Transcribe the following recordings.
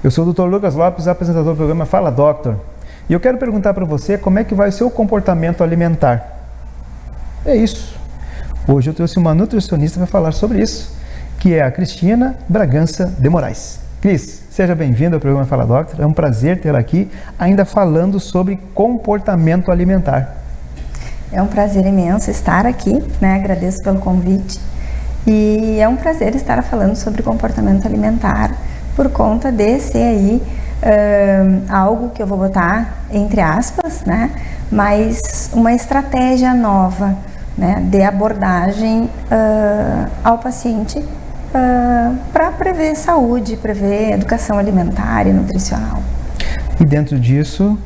Eu sou o Dr. Lucas Lopes, apresentador do programa Fala Doctor. E eu quero perguntar para você como é que vai ser o comportamento alimentar. É isso. Hoje eu trouxe uma nutricionista para falar sobre isso, que é a Cristina Bragança de Moraes. Cris, seja bem-vinda ao programa Fala Doctor. É um prazer tê-la aqui, ainda falando sobre comportamento alimentar. É um prazer imenso estar aqui, né? Agradeço pelo convite. E é um prazer estar falando sobre comportamento alimentar, por conta de ser aí algo que eu vou botar entre aspas, né? Mas uma estratégia nova, né? De abordagem ao paciente para prever saúde, prever educação alimentar e nutricional. E dentro disso,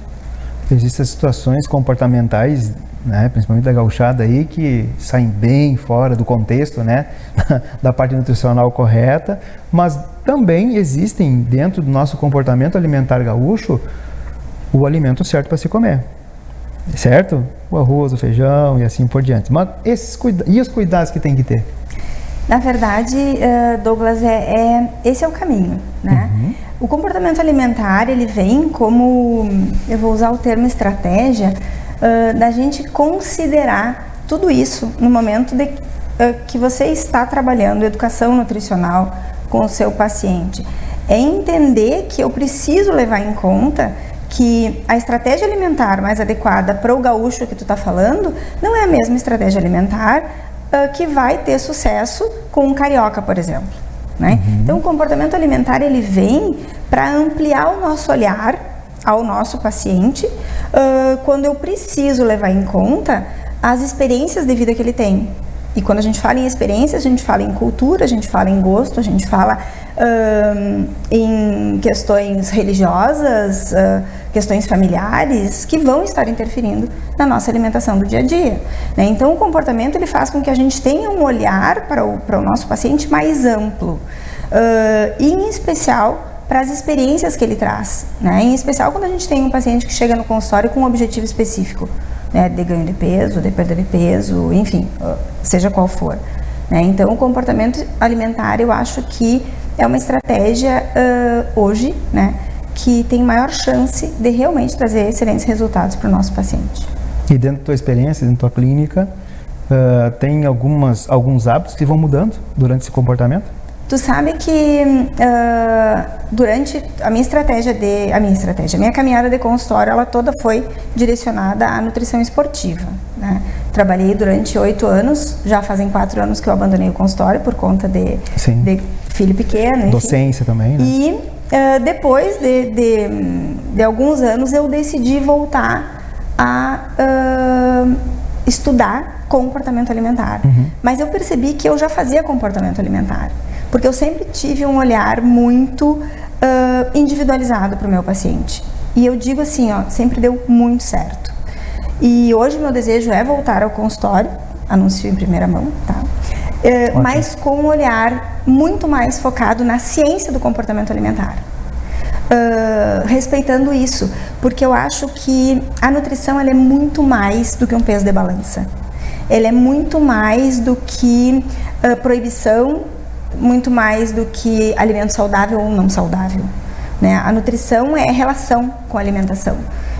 existem situações comportamentais, né, principalmente da gauchada aí, que saem bem fora do contexto, né, da parte nutricional correta, mas também existem dentro do nosso comportamento alimentar gaúcho o alimento certo para se comer, certo? O arroz, o feijão e assim por diante. Mas e os cuidados que tem que ter? Na verdade, Douglas, esse é o caminho, né? Uhum. O comportamento alimentar, ele vem como, eu vou usar o termo estratégia, da gente considerar tudo isso no momento que você está trabalhando educação nutricional com o seu paciente. É entender que eu preciso levar em conta que a estratégia alimentar mais adequada para o gaúcho que tu está falando não é a mesma estratégia alimentar que vai ter sucesso com um carioca, por exemplo, né? Uhum. Então, o comportamento alimentar, ele vem para ampliar o nosso olhar ao nosso paciente, quando eu preciso levar em conta as experiências de vida que ele tem. E quando a gente fala em experiências, a gente fala em cultura, a gente fala em gosto, a gente fala em questões religiosas, questões familiares, que vão estar interferindo na nossa alimentação do dia a dia, né? Então, o comportamento, ele faz com que a gente tenha um olhar para o nosso paciente mais amplo, e em especial para as experiências que ele traz, né? Em especial quando a gente tem um paciente que chega no consultório com um objetivo específico, né? De ganho de peso, de perda de peso, enfim, seja qual for, né? Então, o comportamento alimentar, eu acho que é uma estratégia hoje, né, que tem maior chance de realmente trazer excelentes resultados para o nosso paciente. E dentro da tua experiência, dentro da tua clínica, tem alguns hábitos que vão mudando durante esse comportamento? Tu sabe que durante a minha caminhada de consultório, ela toda foi direcionada à nutrição esportiva, né? Trabalhei durante 8 anos, já fazem 4 anos que eu abandonei o consultório por conta de filho pequeno. Enfim. Docência também, né? E depois de alguns anos eu decidi voltar a estudar comportamento alimentar. Uhum. Mas eu percebi que eu já fazia comportamento alimentar, porque eu sempre tive um olhar muito individualizado para o meu paciente. E eu digo assim, sempre deu muito certo. E hoje meu desejo é voltar ao consultório, anuncio em primeira mão, tá? Mas com um olhar muito mais focado na ciência do comportamento alimentar. Respeitando isso, porque eu acho que a nutrição, ela é muito mais do que um peso de balança. Ela é muito mais do que proibição, muito mais do que alimento saudável ou não saudável, né? A nutrição é relação com a alimentação.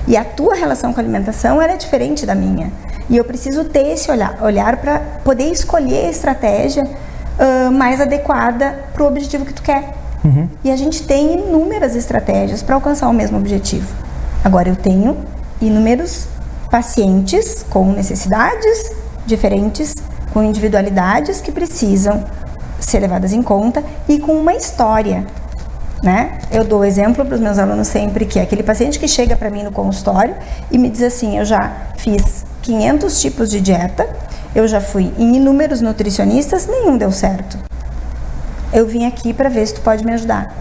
E a tua relação com a alimentação, ela é diferente da minha. E eu preciso ter esse olhar para poder escolher a estratégia mais adequada para o objetivo que tu quer. Uhum. E a gente tem inúmeras estratégias para alcançar o mesmo objetivo. Agora, eu tenho inúmeros pacientes com necessidades diferentes, com individualidades que precisam ser levadas em conta e com uma história, né? Eu dou exemplo para os meus alunos sempre, que é aquele paciente que chega para mim no consultório e me diz assim: eu já fiz 500 tipos de dieta, eu já fui em inúmeros nutricionistas, nenhum deu certo. Eu vim aqui para ver se tu pode me ajudar.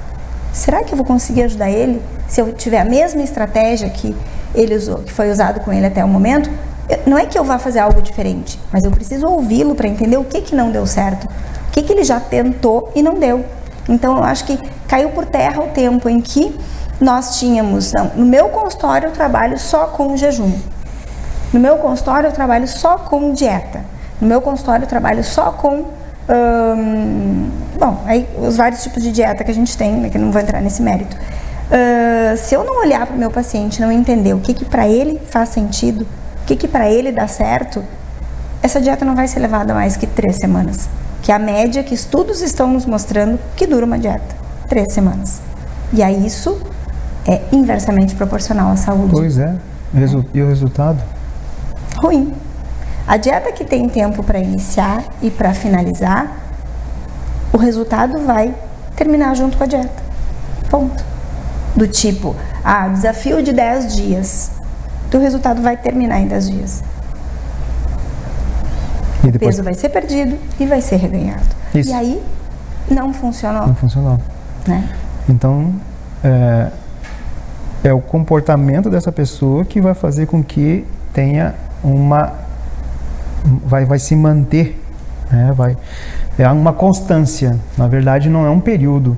Será que eu vou conseguir ajudar ele se eu tiver a mesma estratégia que ele usou, que foi usado com ele até o momento? Não é que eu vá fazer algo diferente, mas eu preciso ouvi-lo para entender o que não deu certo, o que ele já tentou e não deu. Então, eu acho que caiu por terra o tempo em que nós tínhamos... no meu consultório eu trabalho só com jejum. No meu consultório eu trabalho só com dieta. No meu consultório eu trabalho só com... aí os vários tipos de dieta que a gente tem, né, que não vou entrar nesse mérito. Se eu não olhar para o meu paciente, não entender o que para ele faz sentido, o que para ele dá certo, essa dieta não vai ser levada mais que 3 semanas. Que é a média que estudos estão nos mostrando que dura uma dieta. 3 semanas. E aí isso é inversamente proporcional à saúde. Pois é. E o resultado? Ruim. A dieta que tem tempo para iniciar e para finalizar, o resultado vai terminar junto com a dieta. Ponto. Do tipo, desafio de 10 dias. O resultado vai terminar em 10 dias. E o depois... peso vai ser perdido e vai ser reganhado. Isso. E aí, não funcionou. Não funcionou. Né? Então, é o comportamento dessa pessoa que vai fazer com que tenha vai se manter, né? É uma constância. Na verdade, não é um período.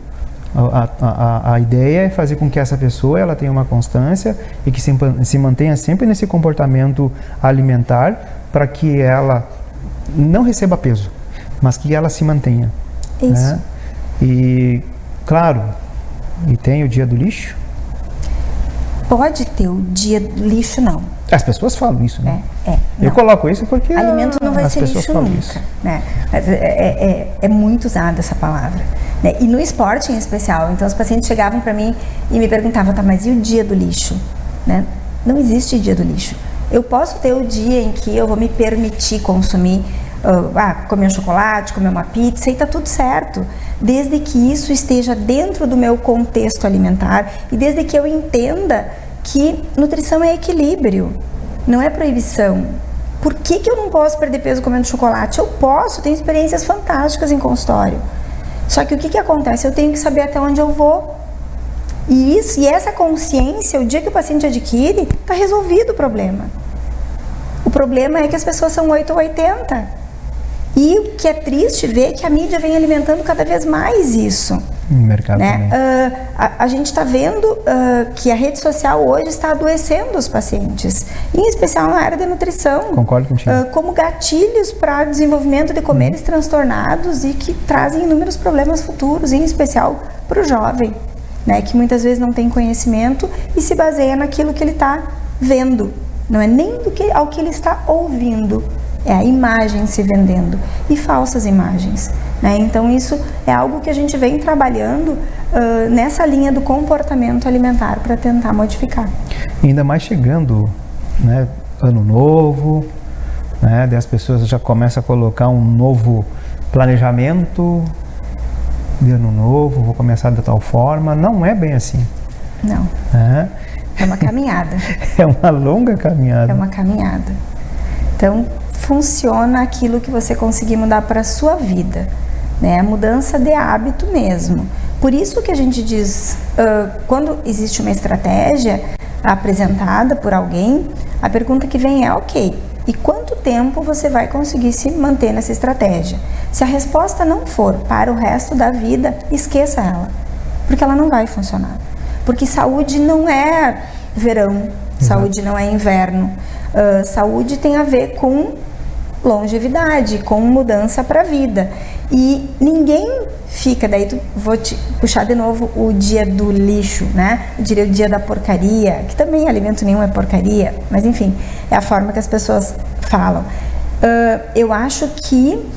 A ideia é fazer com que essa pessoa ela tenha uma constância e que se mantenha sempre nesse comportamento alimentar para que ela não receba peso, mas que ela se mantenha. Isso. Né? E, claro, e tem o dia do lixo? Pode ter o dia do lixo, não. As pessoas falam isso, né? Eu não. coloco isso porque alimento não vai as ser pessoas lixo falam nunca, isso. Né? É muito usada essa palavra, né? E no esporte em especial. Então os pacientes chegavam para mim e me perguntavam, tá, mas e o dia do lixo? Né? Não existe dia do lixo. Eu posso ter o dia em que eu vou me permitir consumir, comer um chocolate, comer uma pizza, e tá tudo certo, desde que isso esteja dentro do meu contexto alimentar e desde que eu entenda que nutrição é equilíbrio, não é proibição. Por que eu não posso perder peso comendo chocolate? Eu posso, tenho experiências fantásticas em consultório. Só que o que acontece? Eu tenho que saber até onde eu vou. E essa consciência, o dia que o paciente adquire, está resolvido o problema. O problema é que as pessoas são 8 ou 80. E o que é triste ver é que a mídia vem alimentando cada vez mais isso. No mercado, né? também. A gente está vendo que a rede social hoje está adoecendo os pacientes, em especial na área da nutrição. Concordo contigo. Como gatilhos para desenvolvimento de comeres transtornados e que trazem inúmeros problemas futuros, em especial para o jovem, né? Que muitas vezes não tem conhecimento e se baseia naquilo que ele está vendo. Não é nem ao que ele está ouvindo. É a imagem se vendendo e falsas imagens, né? Então isso é algo que a gente vem trabalhando nessa linha do comportamento alimentar para tentar modificar. E ainda mais chegando, né, ano novo, né, daí as pessoas já começam a colocar um novo planejamento de ano novo, vou começar de tal forma. Não é bem assim. Não. É uma caminhada. É uma longa caminhada. É uma caminhada. Então, funciona aquilo que você conseguir mudar para a sua vida, né? A mudança de hábito mesmo. Por isso que a gente diz, quando existe uma estratégia apresentada por alguém, a pergunta que vem é, ok, e quanto tempo você vai conseguir se manter nessa estratégia? Se a resposta não for para o resto da vida, esqueça ela, porque ela não vai funcionar. Porque saúde não é verão, saúde não é inverno, saúde tem a ver com longevidade, com mudança para a vida. E ninguém fica, vou te puxar de novo o dia do lixo, né? Eu diria o dia da porcaria, que também alimento nenhum é porcaria, mas enfim, é a forma que as pessoas falam. Eu acho que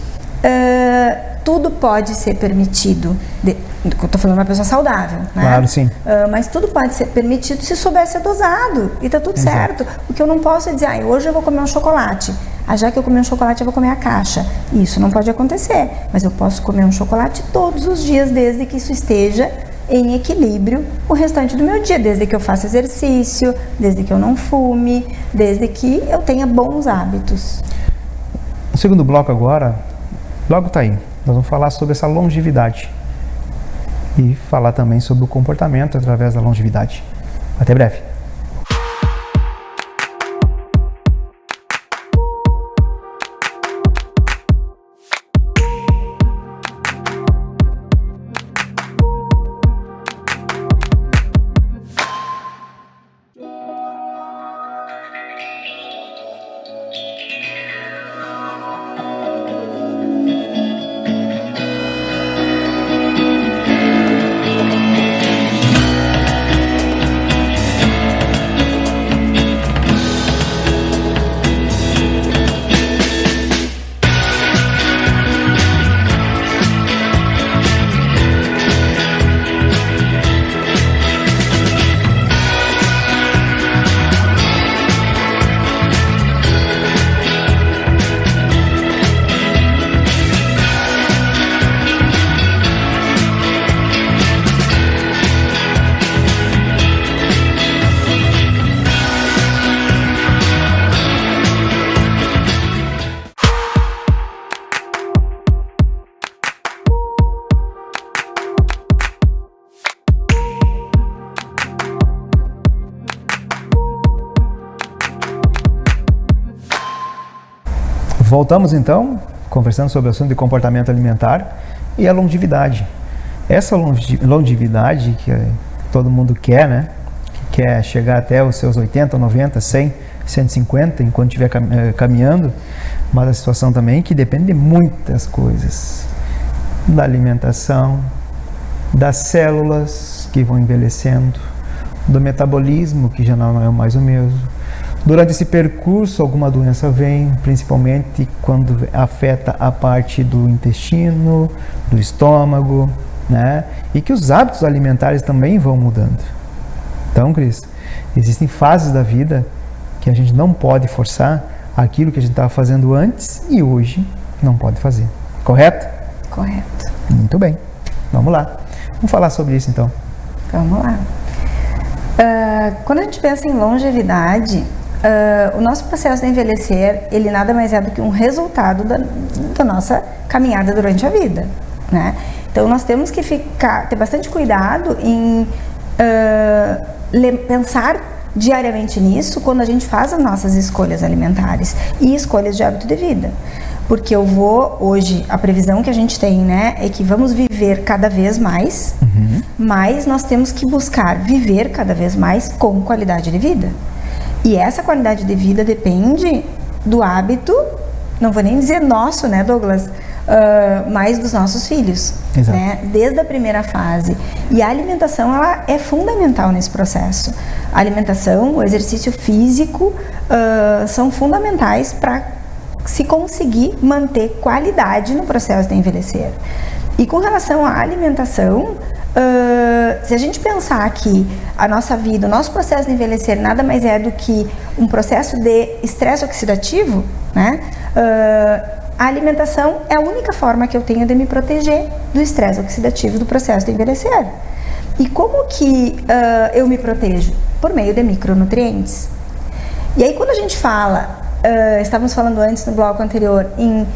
tudo pode ser permitido. Eu estou falando de uma pessoa saudável, né? Claro, sim. Mas tudo pode ser permitido se souber ser dosado. E tá tudo certo. O que eu não posso é dizer, hoje eu vou comer um chocolate. Já que eu comer um chocolate, eu vou comer a caixa. Isso não pode acontecer. Mas eu posso comer um chocolate todos os dias, desde que isso esteja em equilíbrio o restante do meu dia. Desde que eu faça exercício, desde que eu não fume, desde que eu tenha bons hábitos. O segundo bloco agora, logo tá aí. Nós vamos falar sobre essa longevidade. E falar também sobre o comportamento através da longevidade. Até breve. Voltamos então, conversando sobre o assunto de comportamento alimentar e a longevidade. Essa longevidade que todo mundo quer, né? Que quer chegar até os seus 80, 90, 100, 150, enquanto estiver caminhando, mas a situação também que depende de muitas coisas. Da alimentação, das células que vão envelhecendo, do metabolismo, que já não é mais o mesmo. Durante esse percurso, alguma doença vem, principalmente quando afeta a parte do intestino, do estômago, né? E que os hábitos alimentares também vão mudando. Então, Cris, existem fases da vida que a gente não pode forçar aquilo que a gente estava fazendo antes e hoje não pode fazer. Correto? Correto. Muito bem. Vamos lá. Vamos falar sobre isso então. Vamos lá. Quando a gente pensa em longevidade, o nosso processo de envelhecer, ele nada mais é do que um resultado da nossa caminhada durante a vida, né? Então, nós temos que ter bastante cuidado em pensar diariamente nisso quando a gente faz as nossas escolhas alimentares e escolhas de hábito de vida. Porque hoje, a previsão que a gente tem, né, é que vamos viver cada vez mais, mas nós temos que buscar viver cada vez mais com qualidade de vida. E essa qualidade de vida depende do hábito, não vou nem dizer nosso, né, Douglas, mais dos nossos filhos, né, desde a primeira fase. E a alimentação, ela é fundamental nesse processo. A alimentação, o exercício físico são fundamentais para se conseguir manter qualidade no processo de envelhecer. E com relação à alimentação, se a gente pensar que a nossa vida, o nosso processo de envelhecer nada mais é do que um processo de estresse oxidativo, né? A alimentação é a única forma que eu tenho de me proteger do estresse oxidativo do processo de envelhecer. E como que eu me protejo? Por meio de micronutrientes. E aí quando a gente fala, estávamos falando antes no bloco anterior em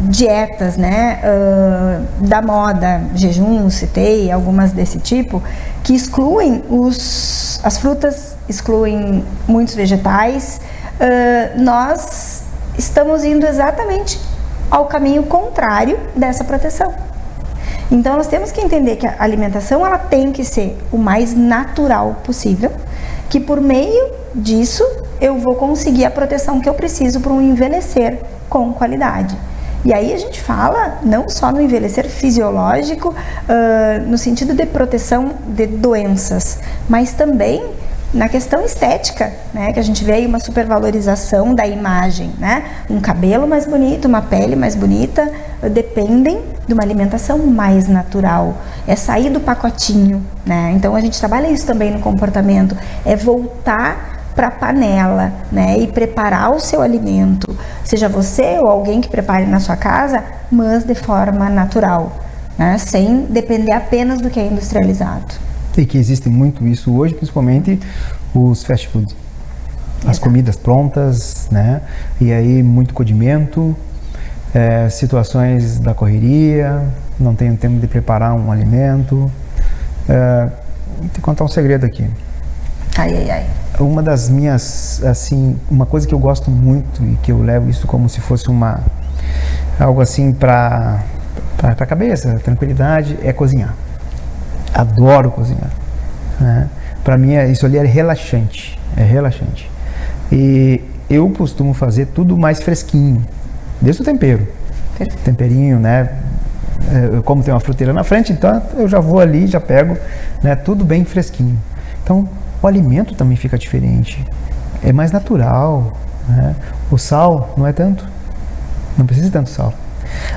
dietas, né, da moda, jejum, citei algumas desse tipo, que excluem as frutas, excluem muitos vegetais, nós estamos indo exatamente ao caminho contrário dessa proteção. Então nós temos que entender que a alimentação ela tem que ser o mais natural possível, que por meio disso eu vou conseguir a proteção que eu preciso para um envelhecer com qualidade. E aí a gente fala não só no envelhecer fisiológico, no sentido de proteção de doenças, mas também na questão estética, né? Que a gente vê aí uma supervalorização da imagem, né? Um cabelo mais bonito, uma pele mais bonita, dependem de uma alimentação mais natural. É sair do pacotinho, né? Então a gente trabalha isso também no comportamento, é voltar para a panela, né, e preparar o seu alimento, seja você ou alguém que prepare na sua casa, mas de forma natural, né, sem depender apenas do que é industrializado. E que existe muito isso hoje, principalmente os fast food, as comidas prontas, né, e aí muito condimento, situações da correria, não tenho tempo de preparar um alimento. Vou te contar um segredo aqui. Ai. Uma das minhas, assim, uma coisa que eu gosto muito e que eu levo isso como se fosse algo assim para a cabeça, tranquilidade, é cozinhar. Adoro cozinhar, né? Para mim isso ali é relaxante, E eu costumo fazer tudo mais fresquinho, desde o tempero. Perfeito. Temperinho, né? Como tem uma fruteira na frente, então eu já vou ali, já pego, né? Tudo bem fresquinho. Então o alimento também fica diferente, é mais natural, né? O sal não é tanto, não precisa de tanto sal.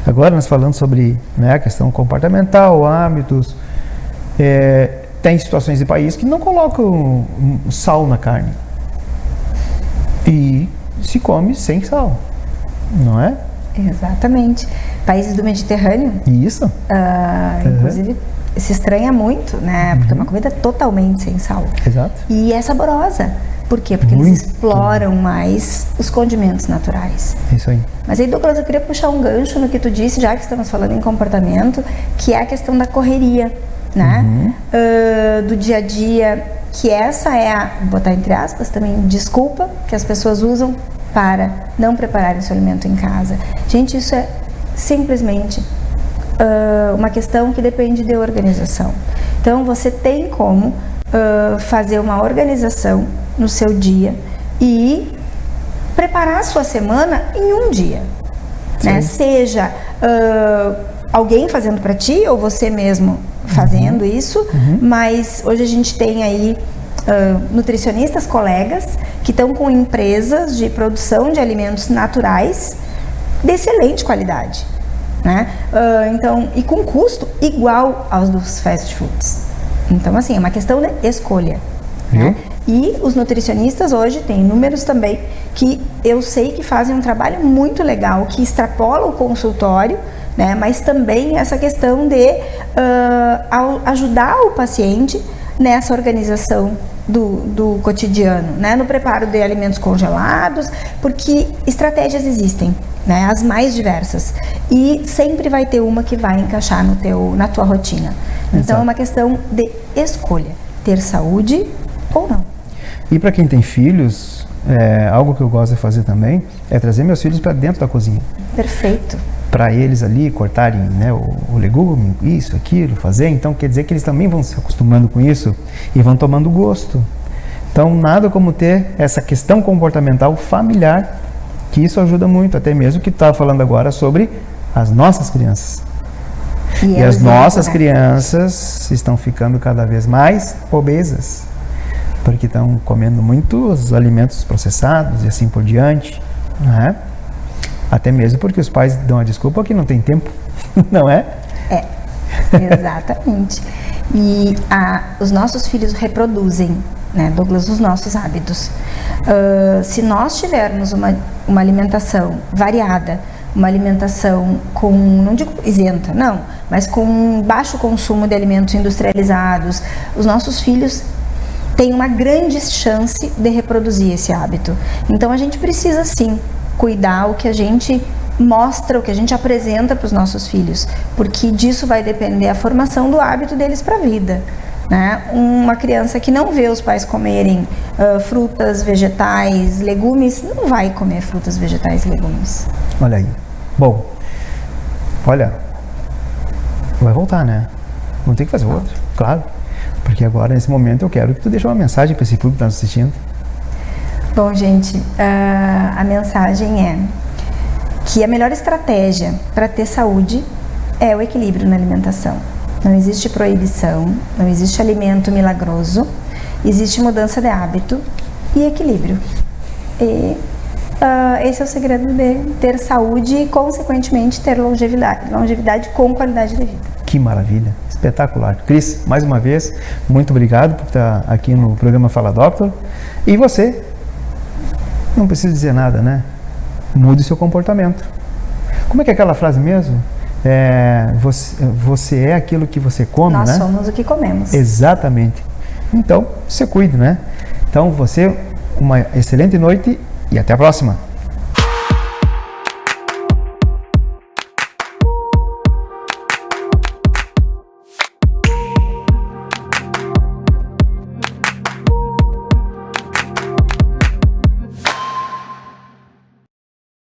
Agora nós falando sobre, né, a questão comportamental, hábitos, tem situações de país que não colocam sal na carne e se come sem sal, não é? Exatamente. Países do Mediterrâneo. Isso. Inclusive se estranha muito, né? Porque é uma comida totalmente sem sal. Exato. E é saborosa. Por quê? Porque eles exploram mais os condimentos naturais. Isso aí. Mas aí, Douglas, eu queria puxar um gancho no que tu disse, já que estamos falando em comportamento, que é a questão da correria, né? Do dia a dia, que essa é a, vou botar entre aspas também, desculpa que as pessoas usam para não prepararem seu alimento em casa. Gente, isso é simplesmente uma questão que depende de organização. Então, você tem como fazer uma organização no seu dia e preparar a sua semana em um dia, né? Seja alguém fazendo para ti ou você mesmo fazendo isso, mas hoje a gente tem aí nutricionistas colegas que estão com empresas de produção de alimentos naturais de excelente qualidade, né? Então, e com custo igual aos dos fast foods. Então, assim, é uma questão de escolha, né? E os nutricionistas hoje têm números também que eu sei que fazem um trabalho muito legal, que extrapola o consultório, né? Mas também essa questão de ajudar o paciente nessa organização do cotidiano, né? No preparo de alimentos congelados, porque estratégias existem, né? As mais diversas, e sempre vai ter uma que vai encaixar na tua rotina. Então, exato, é uma questão de escolha, ter saúde ou não. E para quem tem filhos, algo que eu gosto de fazer também é trazer meus filhos para dentro da cozinha. Perfeito. Para eles ali cortarem, né, o legume, isso, aquilo, fazer. Então quer dizer que eles também vão se acostumando com isso e vão tomando gosto. Então nada como ter essa questão comportamental familiar, que isso ajuda muito, até mesmo que tu estava falando agora sobre as nossas crianças. E as nossas crianças estão ficando cada vez mais obesas, porque estão comendo muitos alimentos processados e assim por diante, né? Até mesmo porque os pais dão a desculpa que não tem tempo, não é? Exatamente. E os nossos filhos reproduzem, né, Douglas, os nossos hábitos. Se nós tivermos uma alimentação variada, uma alimentação com, não digo isenta, não, mas com baixo consumo de alimentos industrializados, os nossos filhos têm uma grande chance de reproduzir esse hábito. Então a gente precisa sim cuidar o que a gente mostra, o que a gente apresenta para os nossos filhos, porque disso vai depender a formação do hábito deles para a vida, né? Uma criança que não vê os pais comerem frutas, vegetais, legumes, não vai comer frutas, vegetais e legumes. Olha aí. Bom, olha, vai voltar, né? Vamos ter que fazer outro, claro. Porque agora, nesse momento, eu quero que tu deixe uma mensagem para esse público que está nos assistindo. Bom, gente, a mensagem é que a melhor estratégia para ter saúde é o equilíbrio na alimentação. Não existe proibição, não existe alimento milagroso, existe mudança de hábito e equilíbrio. E esse é o segredo de ter saúde e, consequentemente, ter longevidade com qualidade de vida. Que maravilha, espetacular. Cris, mais uma vez, muito obrigado por estar aqui no programa Fala Doctor. E você, não precisa dizer nada, né? Mude seu comportamento. Como é que é aquela frase mesmo? Você é aquilo que você come, Nós né? Nós somos o que comemos. Exatamente. Então, se cuide, né? Então, você, uma excelente noite e até a próxima.